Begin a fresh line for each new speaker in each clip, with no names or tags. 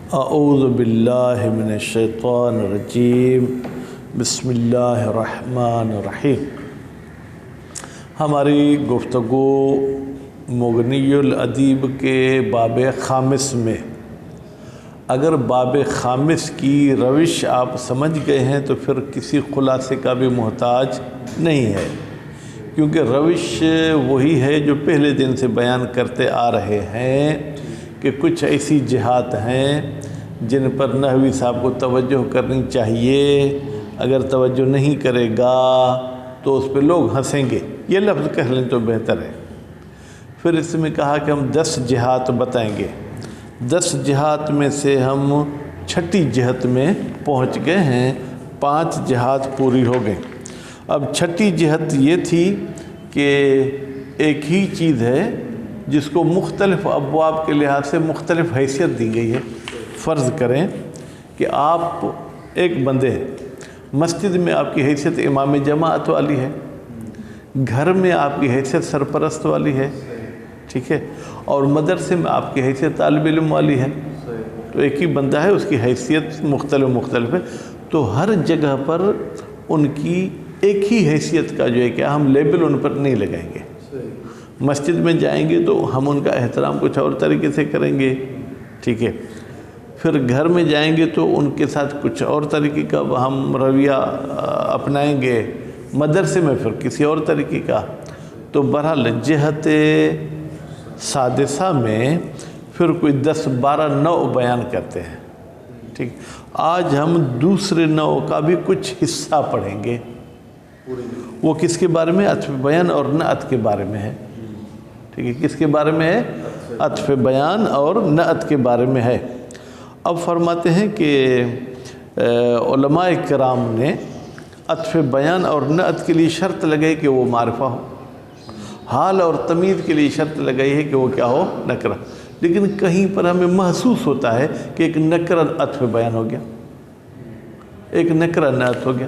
اعوذ باللہ من الشیطان الرجیم بسم اللہ الرحمن الرحیم۔ ہماری گفتگو مغنی الادیب کے باب خامس میں، اگر باب خامس کی روش آپ سمجھ گئے ہیں تو پھر کسی خلاصے کا بھی محتاج نہیں ہے، کیونکہ روش وہی ہے جو پہلے دن سے بیان کرتے آ رہے ہیں کہ کچھ ایسی جہات ہیں جن پر نحوی صاحب کو توجہ کرنی چاہیے، اگر توجہ نہیں کرے گا تو اس پہ لوگ ہنسیں گے، یہ لفظ کہہ لیں تو بہتر ہے۔ پھر اس میں کہا کہ ہم 10 جہات بتائیں گے، 10 جہات میں سے ہم 6ٹھی جہت میں پہنچ گئے ہیں، 5 جہات پوری ہو گئیں۔ اب 6ٹھی جہت یہ تھی کہ ایک ہی چیز ہے جس کو مختلف ابواب کے لحاظ سے مختلف حیثیت دی گئی ہے۔ فرض کریں کہ آپ ایک بندے ہیں، مسجد میں آپ کی حیثیت امام جماعت والی ہے، گھر میں آپ کی حیثیت سرپرست والی ہے، ٹھیک ہے، اور مدرسے میں آپ کی حیثیت طالب علم والی ہے، تو ایک ہی بندہ ہے، اس کی حیثیت مختلف ہے، تو ہر جگہ پر ان کی ایک ہی حیثیت کا جو ہے کہ ہم لیبل ان پر نہیں لگائیں گے۔ مسجد میں جائیں گے تو ہم ان کا احترام کچھ اور طریقے سے کریں گے، ٹھیک ہے، پھر گھر میں جائیں گے تو ان کے ساتھ کچھ اور طریقے کا ہم رویہ اپنائیں گے، مدرسے میں پھر کسی اور طریقے کا۔ تو بہرحال جہت سادسہ میں پھر کوئی 10-12 نوع بیان کرتے ہیں، ٹھیک۔ آج ہم دوسرے نوع کا بھی کچھ حصہ پڑھیں گے، وہ کس کے بارے میں؟ عطف بیان اور نعت کے بارے میں ہے، ٹھیک ہے، کس کے بارے میں ہے؟ عطف بیان اور نعت کے بارے میں ہے۔ اب فرماتے ہیں کہ علماء کرام نے عطف بیان اور نعت کے لیے شرط لگائی کہ وہ معرفہ ہو، حال اور تمیز کے لیے شرط لگائی ہے کہ وہ کیا ہو؟ نکرہ۔ لیکن کہیں پر ہمیں محسوس ہوتا ہے کہ ایک نکرہ عطف بیان ہو گیا، ایک نکرہ نعت ہو گیا،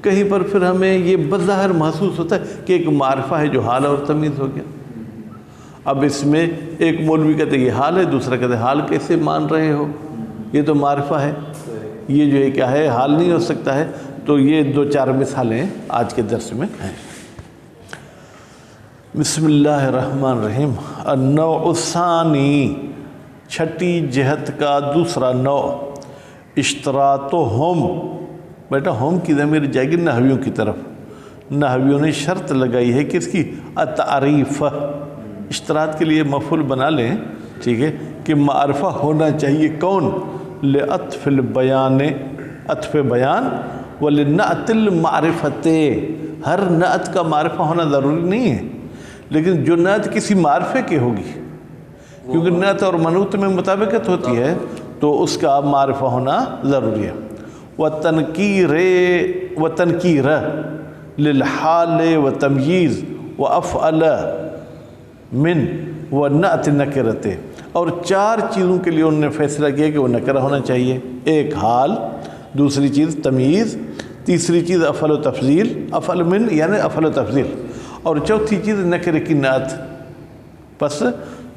کہیں پر پھر ہمیں یہ بظاہر محسوس ہوتا ہے کہ ایک معرفہ ہے جو حال اور تمیز ہو گیا۔ اب اس میں ایک مولوی کہتے ہیں یہ حال ہے، دوسرا کہتے ہیں حال کیسے مان رہے ہو، یہ تو معرفہ ہے، یہ جو ہے کیا ہے؟ حال نہیں ہو سکتا ہے۔ تو یہ 2-4 مثالیں آج کے درس میں ہیں۔ بسم اللہ الرحمن الرحیم۔ النوع الثانی، 6ٹھی جہت کا دوسرا نوع، اشتراطہم۔ بیٹا ہم کی ضمیر جائے گی نحویوں کی طرف، نحویوں نے شرط لگائی ہے کس کی؟ التعریف۔ اشتراط کے لیے مفعول بنا لیں، ٹھیک ہے، کہ معرفہ ہونا چاہیے، کون؟ لعطف البیان، عطف بیان، ولنعت المعرفت۔ ہر نعت کا معرفہ ہونا ضروری نہیں ہے، لیکن جو نعت کسی معرفے کی ہوگی، کیونکہ نعت اور منعوت میں مطابقت ہوتی ہے تو اس کا معرفہ ہونا ضروری ہے۔ وتنکیر للحال وتمییز وافعل من ونعت نکرت۔ اور 4 چیزوں کے لیے انہوں نے فیصلہ کیا کہ وہ نکرہ ہونا چاہیے، ایک حال، دوسری چیز تمییز، تیسری چیز افعل و تفضیل، افعل من یعنی افعل و تفضیل، اور چوتھی چیز نکرے کی نعت۔ بس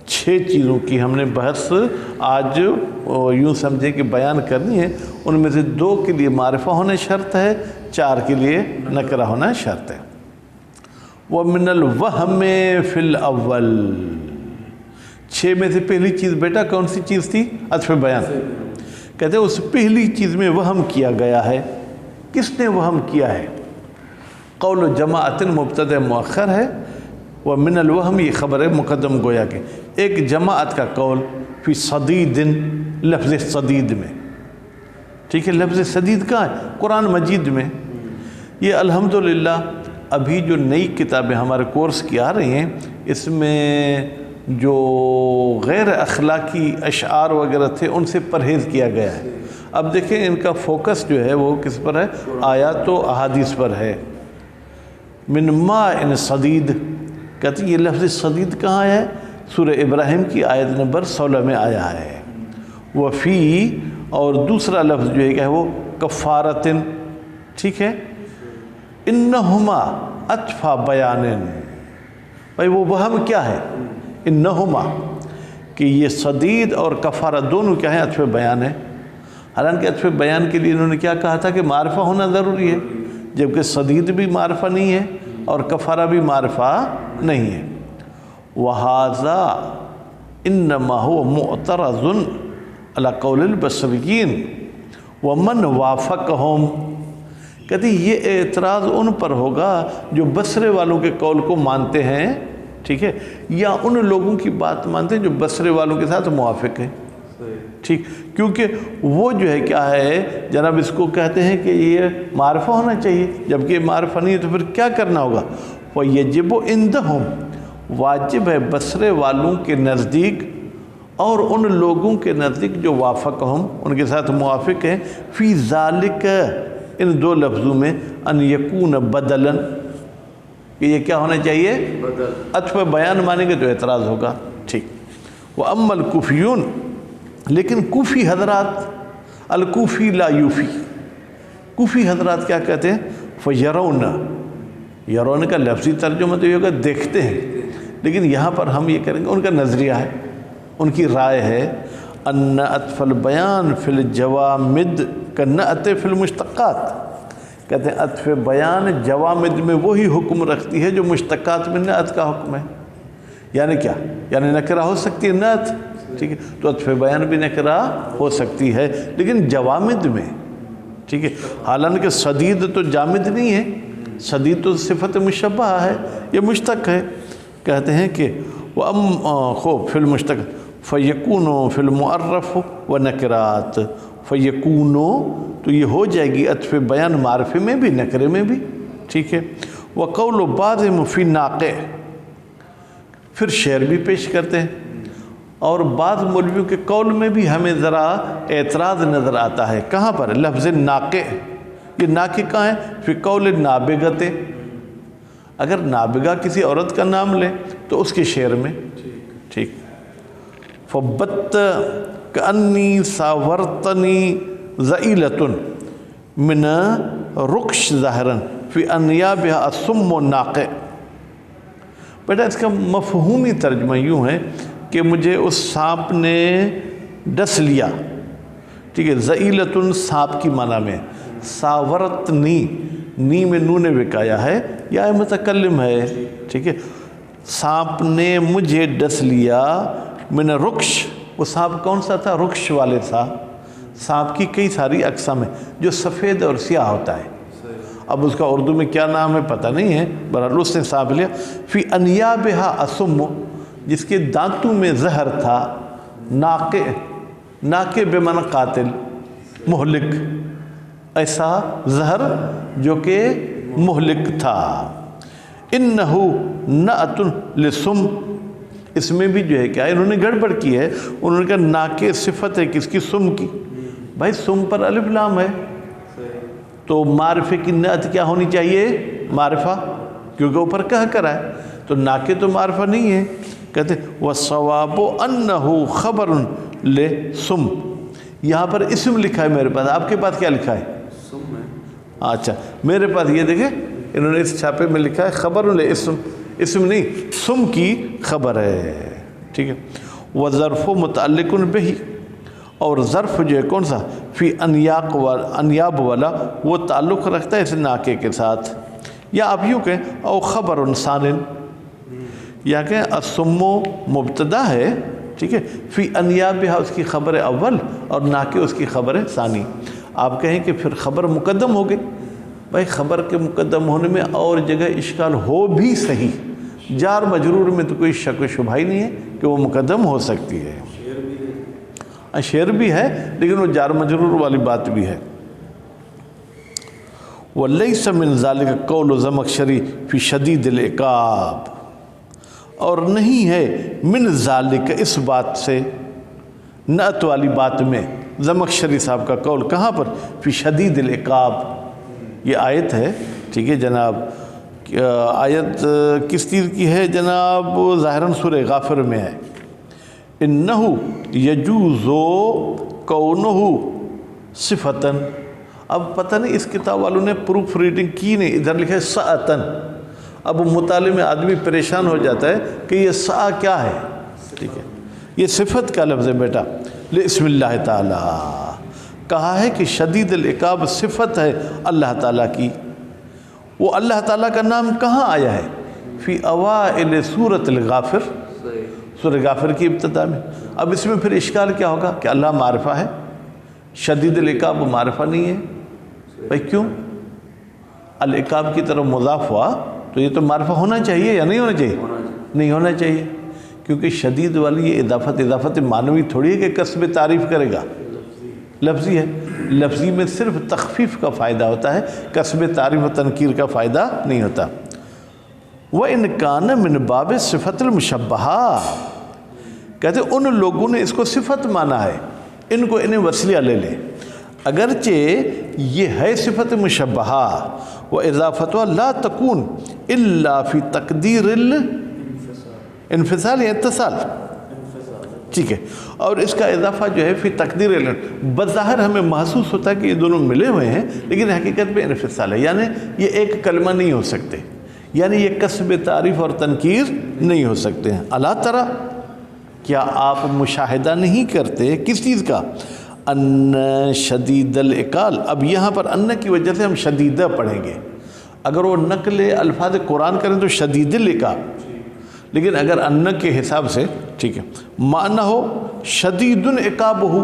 6 چیزوں کی ہم نے بحث آج یوں سمجھے کہ بیان کرنی ہے، ان میں سے 2 کے لیے معرفہ ہونا شرط ہے، 4 کے لیے نکرہ ہونا شرط ہے۔ وَمِنَ الْوَهْمِ فِي الْأَوَّلِ، 6 میں سے پہلی چیز بیٹا کون سی چیز تھی؟ عطف بیان۔ کہتے ہیں اس پہلی چیز میں وہم کیا گیا ہے۔ کس نے وہم کیا ہے؟ قول جماعت مبتدأ مؤخر ہے، ومن الوہم یہ خبر ہے مقدم گویا کہ ایک جماعت کا قول فی صدید، لفظ صدید میں، ٹھیک ہے، لفظ صدید کہاں ہے؟ قرآن مجید میں۔ یہ الحمدللہ ابھی جو نئی کتابیں ہمارے کورس کی آ رہی ہیں، اس میں جو غیر اخلاقی اشعار وغیرہ تھے ان سے پرہیز کیا گیا ہے۔ اب دیکھیں ان کا فوکس جو ہے وہ کس پر ہے؟ آیات و احادیث پر ہے۔ من ماء صدید، کہتے ہیں یہ لفظ صدید کہاں ہے؟ سورہ ابراہیم کی آیت نمبر 16 میں آیا ہے۔ وفی، اور دوسرا لفظ جو ہے کہ وہ کفارتن، ٹھیک ہے، انہما عطف بیان۔ بھائی وہ وہم کیا ہے؟ انہما، کہ یہ صدید اور کفارہ دونوں کیا ہیں؟ عطف بیان ہے۔ حالانکہ عطف بیان کے لیے انہوں نے کیا کہا تھا کہ معرفہ ہونا ضروری ہے، جبکہ صدید بھی معرفہ نہیں ہے اور کفارہ بھی معرفہ نہیں ہے۔ وَهَذَا إِنَّمَا هُوَ مُعْتَرَضٌ عَلَى قَوْلِ الْبَصْرِيِّينَ وَمَنْ وَافَقَهُمْ، کہتے ہیں یہ اعتراض ان پر ہوگا جو بصرے والوں کے قول کو مانتے ہیں، ٹھیک ہے، یا ان لوگوں کی بات مانتے ہیں جو بصرے والوں کے ساتھ موافق ہیں، ٹھیک، کیونکہ وہ جو ہے کیا ہے جناب اس کو کہتے ہیں کہ یہ معرفہ ہونا چاہیے، جبکہ یہ معرفہ نہیں ہے تو پھر کیا کرنا ہوگا؟ وَيَجِبُ عِنْدَهُمْ، واجب ہے بصرے والوں کے نزدیک اور ان لوگوں کے نزدیک جو وافقہم ان کے ساتھ موافق ہیں، فی ذالک، ان دو لفظوں میں، ان یکون بدلا، کہ یہ کیا ہونا چاہیے؟ بدل۔ عطف بیان مانیں گے تو اعتراض ہوگا، ٹھیک۔ وَأَمَّا الْكُوفِيُّونَ، لیکن کوفی حضرات، الکوفی لا یوفی، کوفی حضرات کیا کہتے ہیں؟ فَيَرَوْنَ، یرون کا لفظی ترجمہ تو یہ ہوگا دیکھتے ہیں، لیکن یہاں پر ہم یہ کریں گے ان کا نظریہ ہے، ان کی رائے ہے، ان عطف البیان فی الجوامد کنعت فی المشتقات، کہتے ہیں عطف بیان جوامد میں وہی حکم رکھتی ہے جو مشتقات میں نعت کا حکم ہے۔ یعنی کیا؟ یعنی نکرہ ہو سکتی ہے نعت، ٹھیک ہے، تو عطف بیان بھی نکرہ ہو سکتی ہے لیکن جوامد میں، ٹھیک ہے، حالانکہ صدید تو جامد نہیں ہے، صدید تو صفت مشبہ ہے، یہ مشتق ہے۔ کہتے ہیں کہ خوب فی المشتق فَيَكُونُ فِي الْمُعَرَّفُ وَنَكِرَاتِ، فَيَكُونُ تو یہ ہو جائے گی عطف بیان معرفے میں بھی نکرے میں بھی، ٹھیک ہے۔ وَقَوْلُ بَعْضِهِمْ فِي نَاقِعِ، پھر شعر بھی پیش کرتے ہیں، اور بعض مولویوں کے قول میں بھی ہمیں ذرا اعتراض نظر آتا ہے۔ کہاں پر؟ لفظ ناقع، یہ ناقع کہاں ہے؟ فی قول نابغت، اگر نابغہ کسی عورت کا نام لے تو اس کے شعر میں، ٹھیک۔ فَبَتَّ كَأَنِّي سَاوَرْتَنِي زَئِلَةٌ مِنَ رُقْشِ ظَاهِرًا فِي أَنْيَابِهَا السُّمُّ النَّاقِعِ، بیٹا اس کا مفہومی ترجمہ یوں ہے کہ مجھے اس سانپ نے ڈس لیا، ٹھیک ہے، زئیلتن سانپ کی معنی میں، ساورتنی، نی میں نون نے بکایا ہے، یا متکلم ہے، ٹھیک ہے، سانپ نے مجھے ڈس لیا، من رکش، وہ سانپ کون سا تھا؟ رکش والے تھا، سانپ کی کئی ساری اقسام ہیں جو سفید اور سیاہ ہوتا ہے، اب اس کا اردو میں کیا نام ہے پتہ نہیں ہے، بہرحال اس نے سانپ لیا، فی انیابہا اسم، جس کے دانتوں میں زہر تھا، ناقع، ناقع بمعنی قاتل، مہلک، ایسا زہر جو کہ مہلک تھا۔ انہو نعت لسم، اس میں بھی جو ہے کیا ہے انہوں نے گڑبڑ کی ہے، انہوں نے کہا ناقع صفت ہے کس کی؟ سم کی، بھائی سم پر الف لام ہے تو معرفے کی نعت کیا ہونی چاہیے؟ معرفہ، کیونکہ اوپر کہہ کر ہے تو ناقع تو معرفہ نہیں ہے۔ کہتے وَالصَّوَابُ أَنَّهُ خَبَرٌ لِسُم، یہاں پر اسم لکھا ہے میرے پاس، آپ کے پاس کیا لکھا ہے؟ سم ہے، اچھا میرے پاس یہ دیکھیں انہوں نے اس چھاپے میں لکھا ہے خبر لِاسم، اسم نہیں، سم کی خبر ہے، ٹھیک ہے۔ وَظَرْفُ مُتَعَلِّقٌ بِهِ، اور ظرف جو ہے کون سا؟ فی انیاب والا، وہ تعلق رکھتا ہے اس ناقے کے ساتھ، یا آپ یوں کہیں او خبر ثان، یا کہ السم مبتدا ہے، ٹھیک ہے، فی انیابہا اس کی خبر اول اور ناقع اس کی خبر ثانی، آپ کہیں کہ پھر خبر مقدم ہو گئی، بھائی خبر کے مقدم ہونے میں اور جگہ اشکال ہو بھی صحیح، جار مجرور میں تو کوئی شک و شبہ ہی نہیں ہے کہ وہ مقدم ہو سکتی ہے، شعر بھی ہے لیکن وہ جار مجرور والی بات بھی ہے۔ وَلَيْسَ مِنْ ذَلِكَ قَوْلُ زَمَخْشَرِي فِي شَدِيدِ الْعِقَابِ، اور نہیں ہے من ذالک، اس بات سے، نعت والی بات میں زمخشری صاحب کا قول، کہاں پر؟ فی شدید العقاب، یہ آیت ہے، ٹھیک ہے جناب، آیت کس چیز کی ہے جناب؟ ظاہراً سورہ غافر میں ہے، انہو یجوزو کونہو صفتن، اب پتہ نہیں اس کتاب والوں نے پروف ریڈنگ کی نہیں، ادھر لکھا ہے سعتن، اب مطالعے میں آدمی پریشان ہو جاتا ہے کہ یہ سا کیا ہے، ٹھیک ہے، یہ صفت کا لفظ ہے بیٹا، لِاسْمِ اللَّهِ تعالیٰ کہا ہے کہ شدید العقاب صفت ہے اللہ تعالیٰ کی۔ وہ اللہ تعالیٰ کا نام کہاں آیا ہے؟ فی اوائل سورۃ الغافر، سورہ غافر کی ابتدا میں۔ اب اس میں پھر اشکال کیا ہوگا کہ اللہ معرفہ ہے، شدید العقاب معرفہ نہیں ہے؟ بھائی کیوں؟ العقاب کی طرف مضاف ہوا تو یہ تو معرفہ ہونا چاہیے یا نہیں ہونا چاہیے؟ نہیں ہونا چاہیے، کیونکہ شدید والی یہ اضافت معنوی تھوڑی ہے کہ کسب تعریف کرے گا، لفظی ہے۔ لفظی میں صرف تخفیف کا فائدہ ہوتا ہے، کسب تعریف و تنکیر کا فائدہ نہیں ہوتا۔ وَإِنْ كَانَ مِنْ بَابِ صِفَةِ الْمُشَبَّهَةِ کہتے ہیں ان لوگوں نے اس کو صفت مانا ہے، ان کو انہیں وصلیہ لے لیں، اگرچہ یہ ہے صفت مشبہہ، وَإِضَافَتُهَا لَا تَكُونُ إِلَّا فِي تَقْدِيرِ الانفصال یا اتصال، ٹھیک ہے، اور اس کا اضافہ جو ہے فی تقدیر بظاہر ہمیں محسوس ہوتا ہے کہ یہ دونوں ملے ہوئے ہیں، لیکن حقیقت میں انفصال ہے، یعنی یہ ایک کلمہ نہیں ہو سکتے، یعنی یہ کسب تعریف اور تنکیر نہیں ہو سکتے ہیں۔ الا ترى کیا آپ مشاہدہ نہیں کرتے کس چیز کا؟ ان شدید العقال، اب یہاں پر ان کی وجہ سے ہم شدیدہ پڑھیں گے، اگر وہ نقل الفاظ قرآن کریں تو شدید العقاب، لیکن اگر ان کے حساب سے ٹھیک ہے معنی ہو شدید العقاب ہو،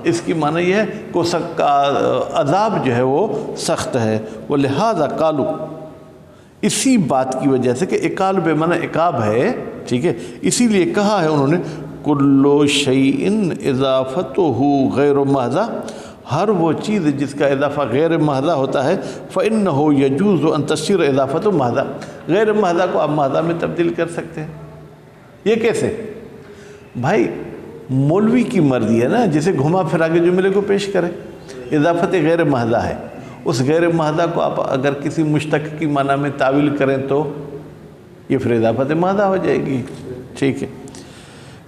اس کی معنی یہ ہے کہ اس کا عذاب جو ہے وہ سخت ہے، وہ لہذا قالو، اسی بات کی وجہ سے کہ عقال بے معنی عقاب ہے، ٹھیک ہے، اسی لیے کہا ہے انہوں نے کلو شیئن اضافتہ غیر محضہ، ہر وہ چیز جس کا اضافہ غیر محضہ ہوتا ہے فإنہ یجوز ان تصیر اضافۃ محضہ، غیر محضہ کو آپ محضہ میں تبدیل کر سکتے ہیں۔ یہ کیسے؟ بھائی مولوی کی مرضی ہے نا، جسے گھما پھرا کے جو ملے کو پیش کرے، اضافت غیر محضہ ہے، اس غیر محضہ کو آپ اگر کسی مشتق کی معنی میں تعویل کریں تو یہ پھر اضافت محضہ ہو جائے گی، ٹھیک ہے۔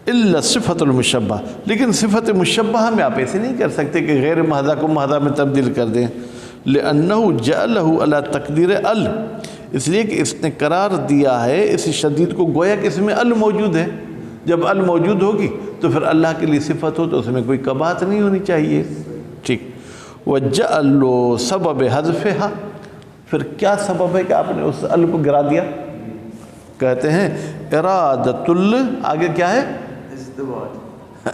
الا صفت المشبہ، لیکن صفت مشبہ میں آپ ایسے نہیں کر سکتے کہ غیر محضہ کو محضہ میں تبدیل کر دیں، لأنہ جعلہ علی تقدیر ال، اس لیے کہ اس نے قرار دیا ہے اس شدید کو گویا کہ اس میں ال موجود ہے، جب ال موجود ہوگی تو پھر اللہ کے لیے صفت ہو تو اس میں کوئی قباحت نہیں ہونی چاہیے، ٹھیک۔ وَجَعَلُوا سَبَبِ حَذْفِهَا، پھر کیا سبب ہے کہ آپ نے اس ال کو گرا دیا؟ کہتے ہیں ارادت آگے کیا ہے؟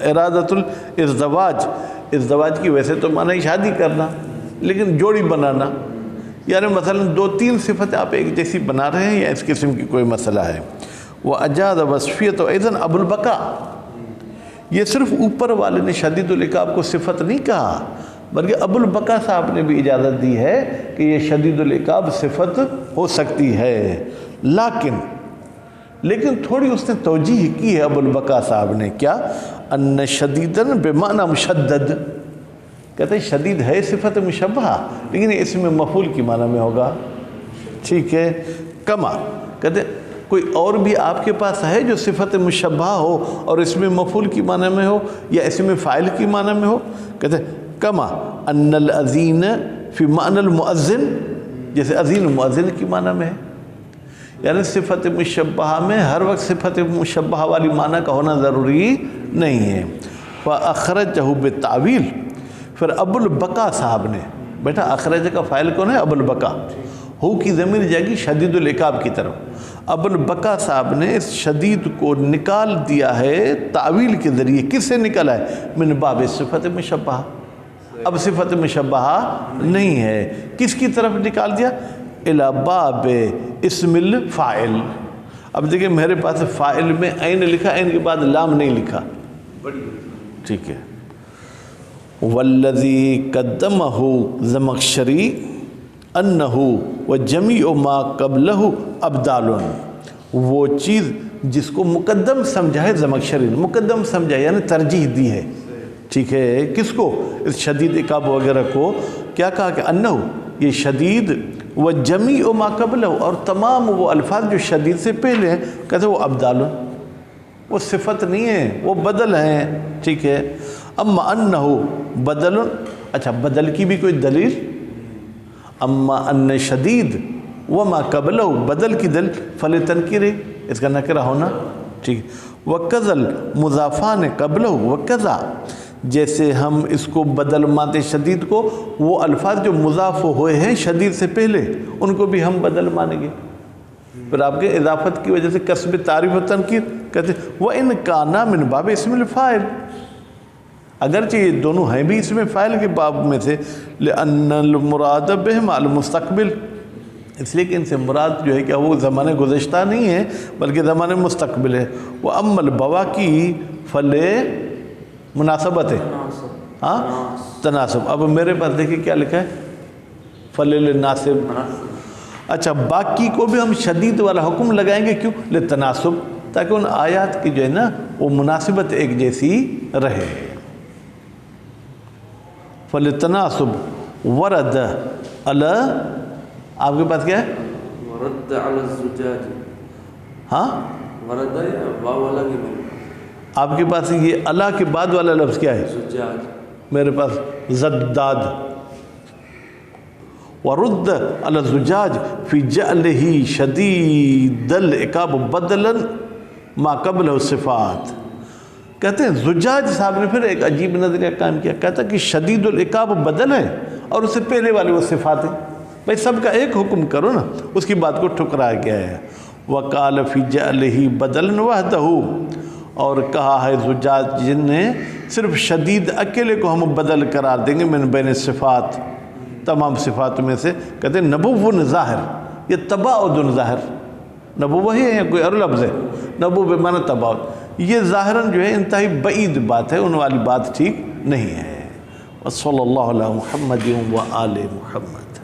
ارادت الازدواج، ازدواج کی ویسے تو معنی شادی کرنا، لیکن جوڑی بنانا، یعنی مثلا دو تین صفتیں آپ ایک جیسی بنا رہے ہیں یا اس قسم کی کوئی مسئلہ ہے۔ وَأَجَادَ وَصْفِيَةُ اَيْضًا ابو البقا، یہ صرف اوپر والے نے شدید العقاب کو صفت نہیں کہا، بلکہ ابو البقا صاحب نے بھی اجازت دی ہے کہ یہ شدید العقاب صفت ہو سکتی ہے، لیکن تھوڑی اس نے توجیہ کی ہے ابو البقا صاحب نے، کیا؟ ان شدیدن بمعنی مشدد، کہتے ہیں شدید ہے صفت مشبہ لیکن یہ اس میں مفعول کی معنی میں ہوگا، ٹھیک ہے۔ کما، کہتے ہیں کوئی اور بھی آپ کے پاس ہے جو صفت مشبہ ہو اور اس میں مفعول کی معنی میں ہو یا اس میں فاعل کی معنی میں ہو؟ کہتے ہیں کما ان الاذین فی معنی المؤذن، جیسے اذین مؤذن کی معنی میں ہے، یعنی صفت مشبہ میں ہر وقت صفت مشبہ والی معنی کا ہونا ضروری نہیں ہے۔ فَأَخْرَجَهُ بِالتَّعْوِيل، پھر ابو البقا صاحب نے، بیٹا اخرج کا فاعل کون ہے؟ ابو البقا، ہو کی ضمیر جائے گی شدید العقاب کی طرف، ابو البقا صاحب نے اس شدید کو نکال دیا ہے تعویل کے ذریعے، کس سے نکالا ہے؟ من باب صفت مشبہ، اب صفت مشبہ نہیں ہے، کس کی طرف نکال دیا؟ الی باب اسم الفاعل۔ اب دیکھیں میرے پاس فاعل میں عین لکھا، عین کے بعد لام نہیں لکھا، ٹھیک ہے۔ والذی قدمہ زمخشری انہ وجمیع ما قبلہ ابدال، وہ چیز جس کو مقدم سمجھا ہے زمخشری نے، مقدم سمجھا یعنی ترجیح دی ہے، ٹھیک ہے، کس کو؟ اس شدید عقاب وغیرہ کو، کیا کہا کہ انہ یہ شدید وجمیع ما قبلہ، اور تمام وہ الفاظ جو شدید سے پہلے ہیں، کہتے ہیں وہ ابدال، وہ صفت نہیں ہے، وہ بدل ہیں، ٹھیک ہے۔ اما انہ بدل، اچھا بدل کی بھی کوئی دلیل؟ اما ان شدید وما قبلہ، بدل کی دل فل تنکیر ہے، اس کا نکرہ ہونا، ٹھیک ہے۔ وکذل مضافان قبلہ وکذا، جیسے ہم اس کو بدل ماتے شدید کو، وہ الفاظ جو مضاف ہوئے ہیں شدید سے پہلے ان کو بھی ہم بدل مانیں گے۔ پھر آپ کے اضافت کی وجہ سے کسب تعریف و تنکیر کہتے ہیں وَإِن كَانَ مِن باب اسم الفاعل، اگرچہ یہ دونوں ہیں بھی اسم فاعل کے باب میں سے، لأن المراد بهما المستقبل، اس لیے کہ ان سے مراد جو ہے کہ وہ زمانے گزشتہ نہیں ہے بلکہ زمانے مستقبل ہے۔ وَأَمَّا الْبَوَاقِي مناسبت ہے، ہاں تناسب۔ اب میرے پاس دیکھیں کیا لکھا ہے، فَلِلنَّاسِب۔ اچھا، باقی کو بھی ہم شدید والا حکم لگائیں گے، کیوں؟ لتناسب، تاکہ ان آیات کی جو ہے نا وہ مناسبت ایک جیسی رہے۔ فَلِتَنَاسُب ورد علی، آپ کے پاس کیا ہے؟
ورد علی الزجاج،
ہاں
ورد واو لگی میں،
آپ کے پاس یہ اللہ کے بعد والا لفظ کیا ہے؟
زجاج،
میرے پاس زداد۔ ورد علی الزجاج فی جعلہ شدید العقاب بدلا ما قبلہ الصفات۔ کہتے ہیں زجاج صاحب نے پھر ایک عجیب نظریہ قائم کیا، کہتا کہ شدید العقاب بدل ہے اور اس سے پہلے والے وہ صفات ہیں، بھائی سب کا ایک حکم کرو نا، اس کی بات کو ٹھکرایا گیا ہے۔ وقال فی جعلہ بدلا وحدہ، اور کہا ہے زجاج جن نے صرف شدید اکیلے کو ہم بدل قرار دیں گے من بین صفات، تمام صفات میں سے۔ کہتے ہیں نبوّ ظاہر، یہ تباعد ظاہر، نبو وہی ہے یا کوئی اور لفظ ہے؟ نبو بمعنی تباعد، یہ ظاہراً جو ہے انتہائی بعید بات ہے، ان والی بات ٹھیک نہیں ہے۔ وصلی اللہ علی محمد و آل محمد۔